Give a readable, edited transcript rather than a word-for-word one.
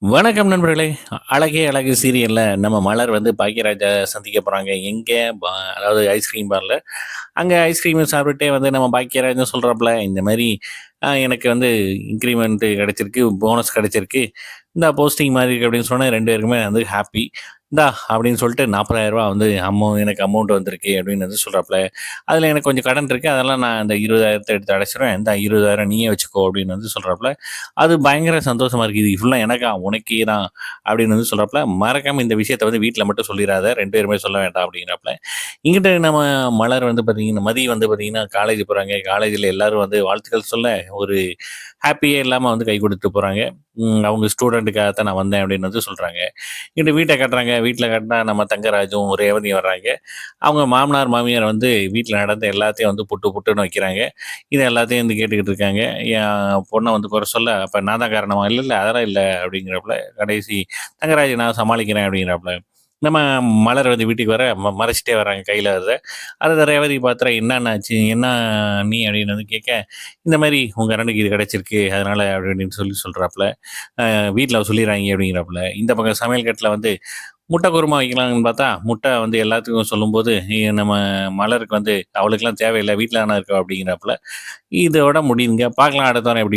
வணக்கம் நண்பர்களே! அழகே அழகு சீரியல்ல நம்ம மலர் வந்து பாக்கியராஜா சந்திக்க போறாங்க. எங்க? அதாவது ஐஸ்கிரீம் பார்ல. அங்க ஐஸ்கிரீம் சாப்பிட்டுட்டே வந்து நம்ம பாக்கியராஜ் சொல்றாப்புல, இந்த மாரி எனக்கு வந்து இன்கிரிமெண்ட் கிடைச்சிருக்கு, போனஸ் கிடைச்சிருக்கு. இந்தா போஸ்டிங் மாறி இருக்கு அப்படின்னு சொன்னா 2 பேருக்குமே வந்து ஹாப்பி. இந்தா அப்படின்னு சொல்லிட்டு ரூ. 40,000 வந்து எனக்கு அமௌண்ட் வந்திருக்கு அப்படின்னு வந்து சொல்றாப்புல. அதில எனக்கு கொஞ்சம் கடன் இருக்கு. அதெல்லாம் நான் இந்த 20,000 எடுத்து அடைச்சுருவேன். இந்தா 20,000 நீயே வச்சுக்கோ அப்படின்னு வந்து சொல்றாப்புல. அது பயங்கர சந்தோஷமா இருக்கு. இது ஃபுல்லா எனக்கா? உனக்கே தான் அப்படின்னு வந்து சொல்றாப்புல. மறக்காம இந்த விஷயத்த வந்து வீட்ல மட்டும் சொல்லிறாத. 2 பேருமே சொல்ல வேண்டாம் அப்படிங்கிறாப்புல. இங்கிட்டு நம்ம மலர் வந்து பார்த்தீங்கன்னா, மதி வந்து பார்த்தீங்கன்னா காலேஜ் போறாங்க. காலேஜ்ல எல்லாரும் வந்து வாழ்த்துக்கள் சொல்ல, ஒரு ஹேப்பியே இல்லாம வந்து கை குடுத்துட்டு போறாங்க. அவங்க ஸ்டூடண்ட்டுக்காக தான் நான் வந்தேன் அப்படின்னு வந்து சொல்றாங்க. இங்கிட்டு வீட்ட காட்டுறாங்க. வீட்ல காட்டுனா நம்ம தங்கராஜும், ரேவதியும் வர்றாங்க. அவங்க மாமனார், மாமியார் வந்து வீட்ல நடந்த எல்லாத்தையும் வந்து புட்டு புட்டுன்னு வைக்கிறாங்க. இது எல்லாத்தையும் வந்து கேட்டுக்கிட்டு இருக்காங்க. என் பொண்ண வந்து குறை சொல்ல, அப்ப நான் தான் காரணமா? இல்ல, இல்ல அதெல்லாம் இல்ல அப்படிங்கிறாப்புல. கடைசி தங்கராஜ் நான் சமாளிக்கிறேன் அப்படிங்கிறாப்புல. நம்ம மலர் வந்து வீட்டுக்கு வர மறைச்சிட்டே வராங்க கையில அத. அத ரேவதி பாத்துறா, "என்னாண்ண ஆச்சு? என்ன நீ?" அப்படின்னு வந்து கேட்க, "இந்த மாரி உங்க அண்ணனுக்கு இது கிடைச்சிருக்கு. அதனால" அப்படின்னு சொல்லி சொல்றாப்புல. வீட்ல சொல்லிறாய்ங்க அப்படிங்கிறாப்புல. இந்த பக்கம் சமையல் கட்டுல வந்து முட்டை குருமா வைக்கலாம்ன்னு பார்த்தா, முட்டை வந்து எல்லாத்துக்கும் சொல்லும்போது, நம்ம மலருக்கு வந்து அவளுக்கெல்லாம் தேவையில்ல. வீட்ல தானே இருக்கா அப்படிங்கிறாப்புல. இதோட முடியுதுங்க. பார்க்கலாம் அடுத்த வாரம் எப்படி